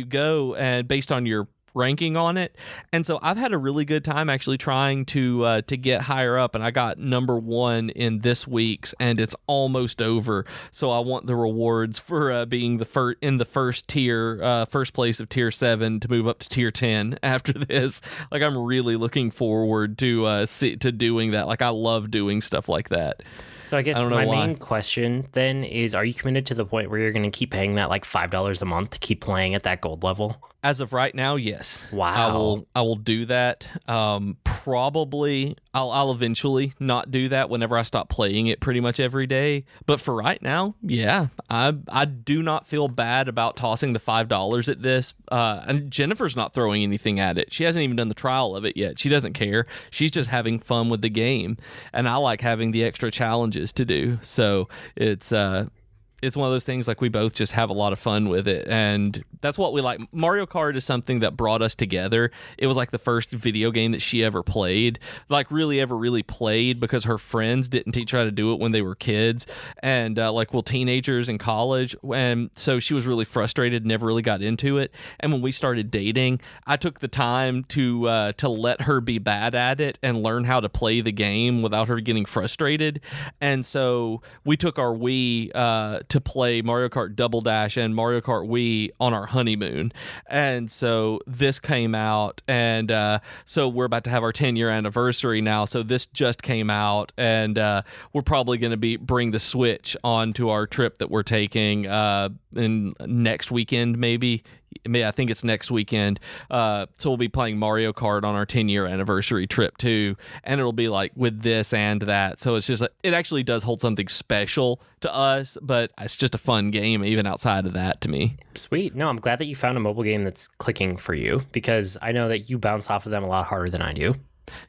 go, and based on your ranking on it. And so I've had a really good time actually trying to get higher up, and I got number 1 in this week's, and it's almost over. So I want the rewards for being in the first tier, first place of tier 7 to move up to tier 10 after this. Like, I'm really looking forward to doing that. Like, I love doing stuff like that. So I guess my main question then is, are you committed to the point where you're going to keep paying that like $5 a month to keep playing at that gold level? As of right now, yes. Wow. I will do that. Probably I'll eventually not do that whenever I stop playing it pretty much every day. But for right now, yeah, I do not feel bad about tossing the $5 at this. And Jennifer's not throwing anything at it. She hasn't even done the trial of it yet. She doesn't care. She's just having fun with the game. And I like having the extra challenges to do. So it's one of those things, like, we both just have a lot of fun with it, and that's what we like. Mario Kart is something that brought us together. It was like the first video game that she ever played, like really played, because her friends didn't teach her how to do it when they were kids, and teenagers in college, and so she was really frustrated, never really got into it. And when we started dating, I took the time to let her be bad at it and learn how to play the game without her getting frustrated. And so we took our Wii to play Mario Kart Double Dash and Mario Kart Wii on our honeymoon. And so this came out, and so we're about to have our 10-year anniversary now. So this just came out, and we're probably going to bring the Switch onto our trip that we're taking in next weekend, maybe. I think it's next weekend. So we'll be playing Mario Kart on our 10-year anniversary trip too, and it'll be like with this and that. So it's just like, it actually does hold something special to us, but it's just a fun game even outside of that to me. Sweet. No, I'm glad that you found a mobile game that's clicking for you, because I know that you bounce off of them a lot harder than I do.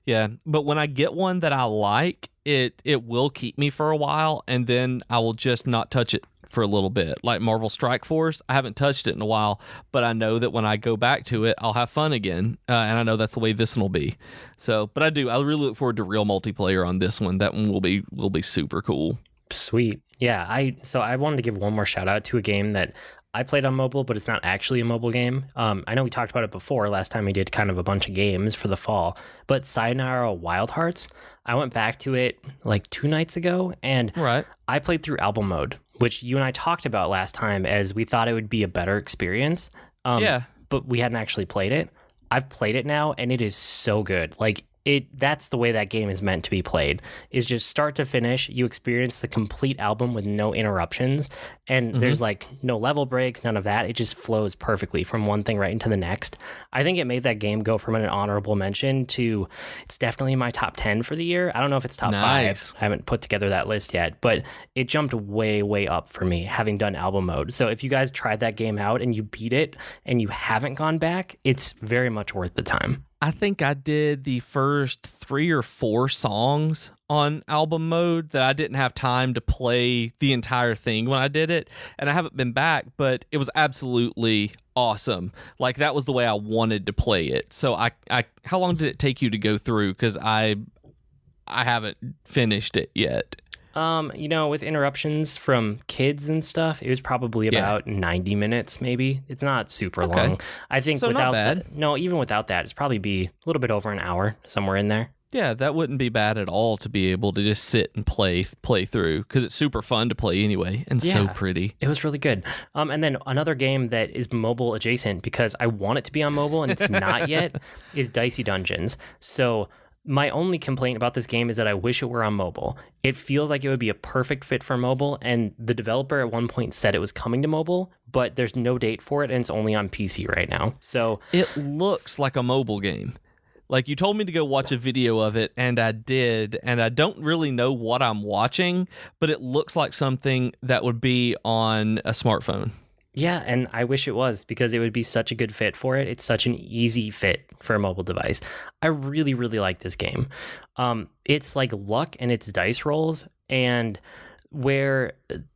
Yeah, but when I get one that I like, it will keep me for a while, and then I will just not touch it for a little bit. Like Marvel Strike Force, I haven't touched it in a while, but I know that when I go back to it, I'll have fun again, and I know that's the way this one will be. So, but I really look forward to real multiplayer on this one. That one will be super cool. Sweet. Yeah, I wanted to give one more shout out to a game that I played on mobile, but it's not actually a mobile game. I know we talked about it before last time we did kind of a bunch of games for the fall, but Sayonara Wild Hearts, I went back to it like 2 nights ago, and Right. I played through album mode, which you and I talked about last time as we thought it would be a better experience. Yeah. But we hadn't actually played it. I've played it now, and it is so good. Like, that's the way that game is meant to be played, is just start to finish. You experience the complete album with no interruptions, and there's like no level breaks, none of that. It just flows perfectly from one thing right into the next. I think it made that game go from an honorable mention to, it's definitely in my top 10 for the year. I don't know if it's top Nice. 5. I haven't put together that list yet, but it jumped way, way up for me having done album mode. So if you guys tried that game out and you beat it and you haven't gone back, it's very much worth the time. I think I did the first 3 or 4 songs on album mode that I didn't have time to play the entire thing when I did it, and I haven't been back, but it was absolutely awesome. Like, that was the way I wanted to play it. So I how long did it take you to go through? Because I haven't finished it yet. With interruptions from kids and stuff, it was probably about 90 minutes, maybe. It's not super long. I think So without not bad. even without that, it's probably be a little bit over an hour, somewhere in there. Yeah, that wouldn't be bad at all to be able to just sit and play through, because it's super fun to play anyway, and so pretty. It was really good. And then another game that is mobile adjacent, because I want it to be on mobile and it's not yet, is Dicey Dungeons. So my only complaint about this game is that I wish it were on mobile. It feels like it would be a perfect fit for mobile, and the developer at one point said it was coming to mobile, but there's no date for it, and it's only on PC right now. So It looks like a mobile game. Like, you told me to go watch a video of it, and I did, and I don't really know what I'm watching, but it looks like something that would be on a smartphone. yeah, and I wish it was, because it would be such a good fit for it. It's such an easy fit for a mobile device. I really, really like this game. It's like luck and it's dice rolls, and where,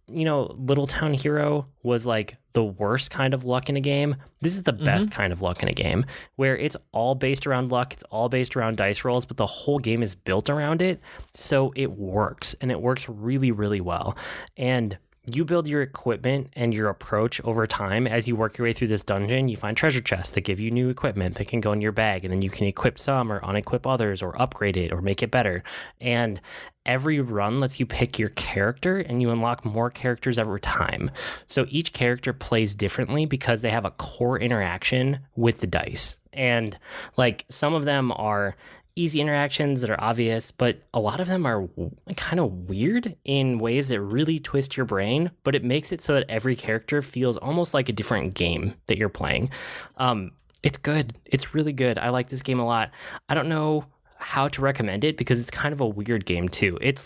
Little Town Hero was like the worst kind of luck in a game, this is the best kind of luck in a game, where it's all based around luck, it's all based around dice rolls, but the whole game is built around it, so it works, and it works really, really well. And you build your equipment and your approach over time as you work your way through this dungeon. You find treasure chests that give you new equipment that can go in your bag, and then you can equip some or unequip others or upgrade it or make it better. And every run lets you pick your character, and you unlock more characters every time. So each character plays differently because they have a core interaction with the dice. And like, some of them are easy interactions that are obvious, but a lot of them are kind of weird in ways that really twist your brain, but it makes it so that every character feels almost like a different game that you're playing. It's good. It's really good. I like this game a lot. I don't know how to recommend it because it's kind of a weird game too. It's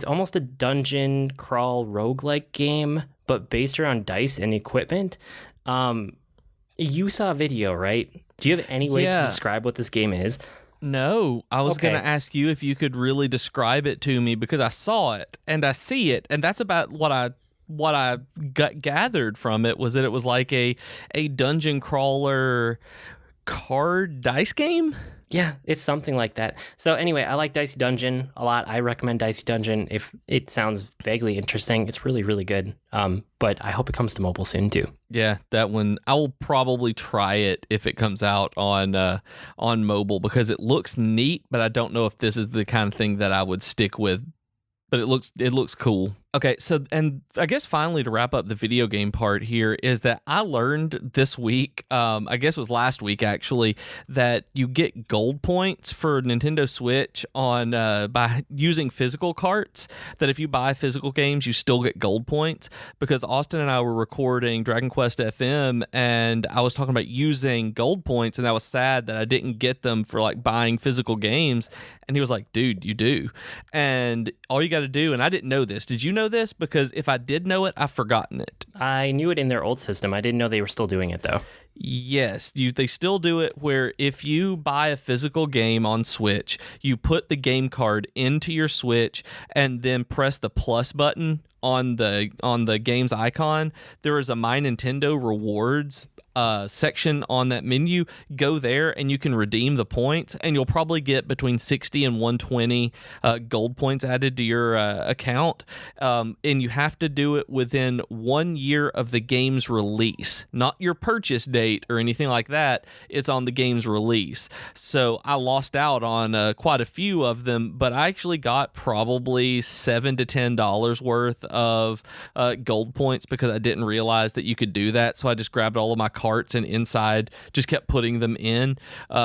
almost a dungeon crawl roguelike game, but based around dice and equipment. You saw a video, right? Do you have any way to describe what this game is? No, I was Okay. going to ask you if you could really describe it to me, because I saw it and I see it, and that's about what I got gathered from it, was that it was like a dungeon crawler card dice game. Yeah, it's something like that. So anyway, I like Dicey Dungeon a lot. I recommend Dicey Dungeon if it sounds vaguely interesting. It's really, really good. But I hope it comes to mobile soon too. Yeah, that one I will probably try it if it comes out on mobile, because it looks neat, but I don't know if this is the kind of thing that I would stick with. But it looks cool. Okay, so, and I guess finally to wrap up the video game part here is that I learned this week, I guess it was last week actually, that you get gold points for Nintendo Switch on by using physical carts. That if you buy physical games, you still get gold points. Because Austin and I were recording Dragon Quest FM, and I was talking about using gold points, and I was sad that I didn't get them for like buying physical games. And he was like, "Dude, you do." And all you got to do, and I didn't know this. Did you know this? Because if I did know it, I've forgotten it. I knew it in their old system. I didn't know they were still doing it though. Yes, they still do it, where if you buy a physical game on Switch, you put the game card into your Switch and then press the plus button on the game's icon. There is a My Nintendo Rewards section on that menu, go there and you can redeem the points, and you'll probably get between 60 and 120 gold points added to your account. And you have to do it within 1 year of the game's release, not your purchase date or anything like that. It's on the game's release. So I lost out on quite a few of them, but I actually got probably $7 to $10 worth of gold points because I didn't realize that you could do that. So I just grabbed all of my carts and inside just kept putting them in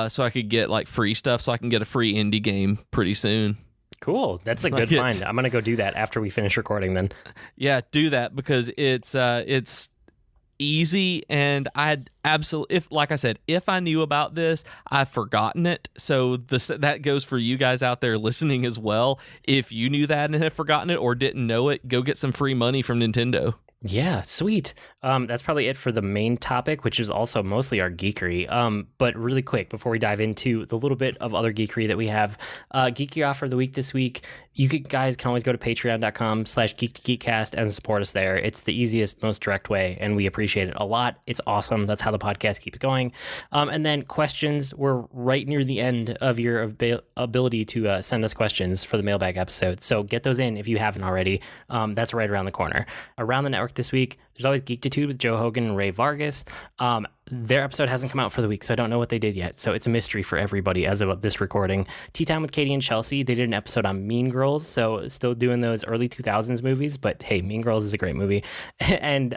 so I could get like free stuff, so I can get a free indie game pretty soon. Cool. That's a good find. I'm going to go do that after we finish recording then. Yeah, do that because it's easy, and I'd absolutely, like I said, if I knew about this, I've forgotten it. So that goes for you guys out there listening as well. If you knew that and have forgotten it or didn't know it, go get some free money from Nintendo. Yeah, sweet. That's probably it for the main topic, which is also mostly our geekery. But really quick, before we dive into the little bit of other geekery that we have, geeky offer of the week this week. You guys can always go to patreon.com/geek2geekcast and support us there. It's the easiest, most direct way, and we appreciate it a lot. It's awesome. That's how the podcast keeps going. And then questions. We're right near the end of your ability to send us questions for the mailbag episode. So get those in if you haven't already. That's right around the corner. Around the network this week, there's always Geektitude with Joe Hogan and Ray Vargas. Their episode hasn't come out for the week, so I don't know what they did yet. So it's a mystery for everybody as of this recording. Tea Time with Katie and Chelsea, they did an episode on Mean Girls, so still doing those early 2000s movies, but hey, Mean Girls is a great movie. And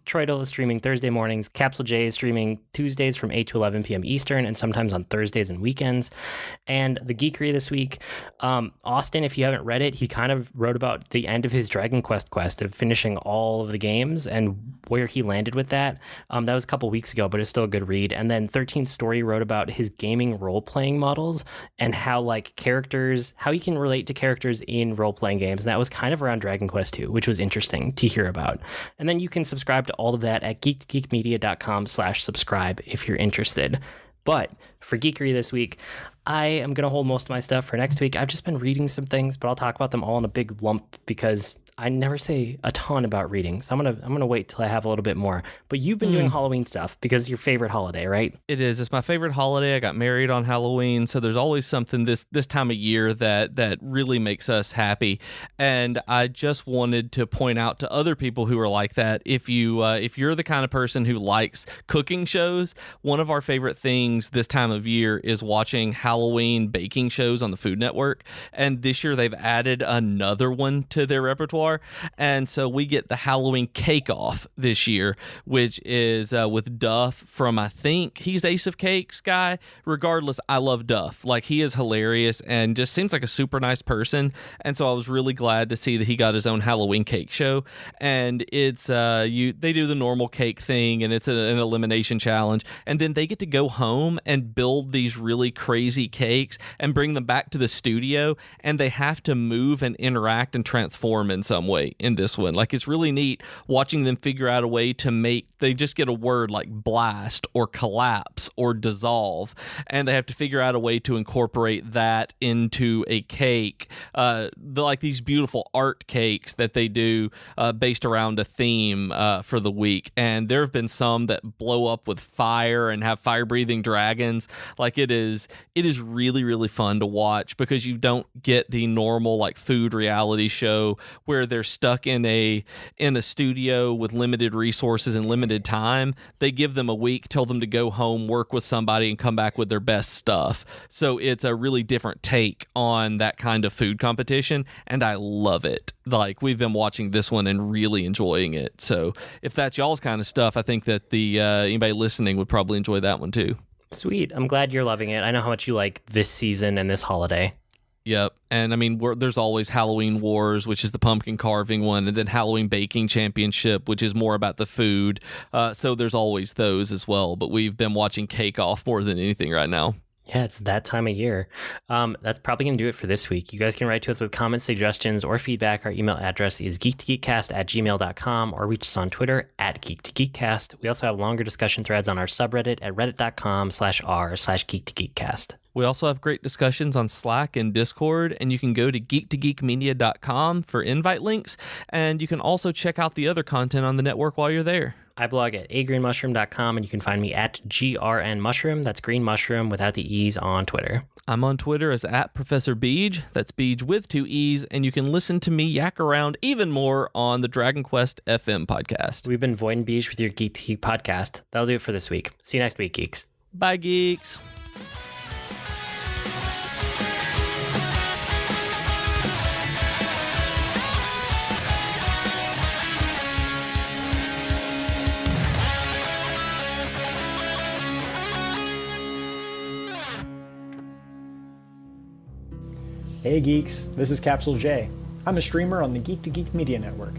Troy Dole is streaming Thursday mornings. Capsule J is streaming Tuesdays from 8 to 11 p.m. Eastern, and sometimes on Thursdays and weekends. And the geekery this week, Austin, if you haven't read it, he kind of wrote about the end of his Dragon quest of finishing all of the games and where he landed with that. That was a couple weeks ago, but it's still a good read. And then 13th Story wrote about his gaming role-playing models and how how he can relate to characters in role-playing games. And that was kind of around Dragon Quest II, which was interesting to hear about. And then you can subscribe to all of that at geekmedia.com/subscribe if you're interested. But for geekery this week, I am going to hold most of my stuff for next week. I've just been reading some things, but I'll talk about them all in a big lump because I never say a ton about reading, so I'm gonna wait till I have a little bit more. But you've been doing Halloween stuff because it's your favorite holiday, right? It is. It's my favorite holiday. I got married on Halloween, so there's always something this time of year that really makes us happy. And I just wanted to point out to other people who are like that, if you're the kind of person who likes cooking shows, one of our favorite things this time of year is watching Halloween baking shows on the Food Network. And this year they've added another one to their repertoire. And so we get the Halloween Cake Off this year, which is with Duff from, I think he's Ace of Cakes guy. Regardless, I love Duff. Like, he is hilarious and just seems like a super nice person. And so I was really glad to see that he got his own Halloween cake show. And it's they do the normal cake thing, and it's an elimination challenge. And then they get to go home and build these really crazy cakes and bring them back to the studio. And they have to move and interact and transform in some way in this one. Like, it's really neat watching them figure out a way to they just get a word like blast or collapse or dissolve, and they have to figure out a way to incorporate that into a cake. Like these beautiful art cakes that they do based around a theme for the week. And there have been some that blow up with fire and have fire-breathing dragons. Like, it is really, really fun to watch because you don't get the normal like food reality show where they're stuck in a studio with limited resources and limited time. They give them a week, tell them to go home, work with somebody, and come back with their best stuff. So it's a really different take on that kind of food competition, and I love it. Like, we've been watching this one and really enjoying it. So if that's y'all's kind of stuff, I think that the anybody listening would probably enjoy that one too. Sweet. I'm glad you're loving it. I know how much you like this season and this holiday. Yep. And I mean, there's always Halloween Wars, which is the pumpkin carving one, and then Halloween Baking Championship, which is more about the food. So there's always those as well. But we've been watching Cake Off more than anything right now. Yeah, it's that time of year. That's probably going to do it for this week. You guys can write to us with comments, suggestions, or feedback. Our email address is geek2geekcast@gmail.com, or reach us on Twitter @geek2geekcast. We also have longer discussion threads on our subreddit at reddit.com/r/geek2geekcast. We also have great discussions on Slack and Discord, and you can go to geek2geekmedia.com for invite links, and you can also check out the other content on the network while you're there. I blog at agreenmushroom.com, and you can find me at grnmushroom. That's green mushroom without the E's on Twitter. I'm on Twitter as at Professor Beej. That's Beej with 2 E's. And you can listen to me yak around even more on the Dragon Quest FM podcast. We've been Void and Beej with your Geek to Geek podcast. That'll do it for this week. See you next week, geeks. Bye, geeks. Hey geeks, this is Capsule J. I'm a streamer on the Geek to Geek Media Network.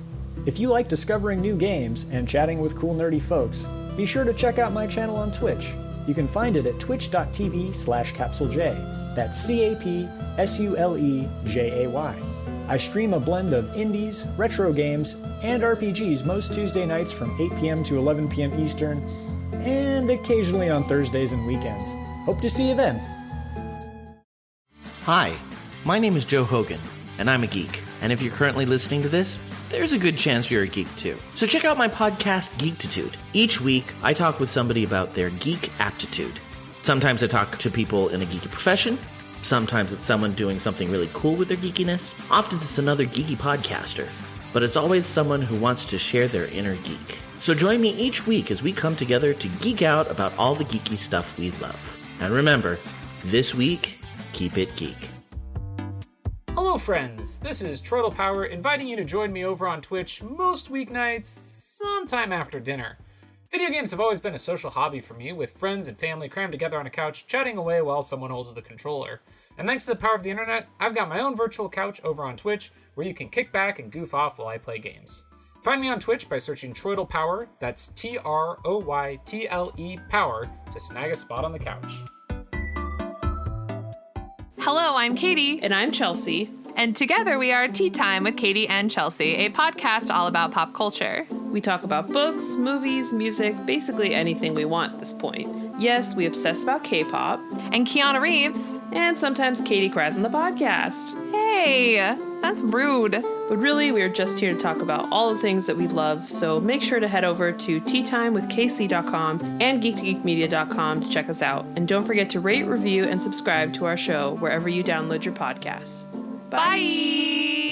If you like discovering new games and chatting with cool nerdy folks, be sure to check out my channel on Twitch. You can find it at twitch.tv/CapsuleJ. That's CapsuleJay. I stream a blend of indies, retro games, and RPGs most Tuesday nights from 8 p.m. to 11 p.m. Eastern, and occasionally on Thursdays and weekends. Hope to see you then. Hi, my name is Joe Hogan, and I'm a geek. And if you're currently listening to this, there's a good chance you're a geek too. So check out my podcast, Geektitude. Each week, I talk with somebody about their geek aptitude. Sometimes I talk to people in a geeky profession. Sometimes it's someone doing something really cool with their geekiness. Often it's another geeky podcaster. But it's always someone who wants to share their inner geek. So join me each week as we come together to geek out about all the geeky stuff we love. And remember, this week, keep it geek. Hello friends, this is Troidal Power inviting you to join me over on Twitch most weeknights, sometime after dinner. Video games have always been a social hobby for me, with friends and family crammed together on a couch, chatting away while someone holds the controller. And thanks to the power of the internet, I've got my own virtual couch over on Twitch, where you can kick back and goof off while I play games. Find me on Twitch by searching Troidal Power, that's TROYTLE Power, to snag a spot on the couch. Hello, I'm Katie. And I'm Chelsea. And together we are Tea Time with Katie and Chelsea, a podcast all about pop culture. We talk about books, movies, music, basically anything we want at this point. Yes, we obsess about K-pop. And Keanu Reeves. And sometimes Katie cries on the podcast. Hey, that's rude. But really, we are just here to talk about all the things that we love, so make sure to head over to teatimewithkc.com and geek2geekmedia.com to check us out. And don't forget to rate, review, and subscribe to our show wherever you download your podcasts. Bye!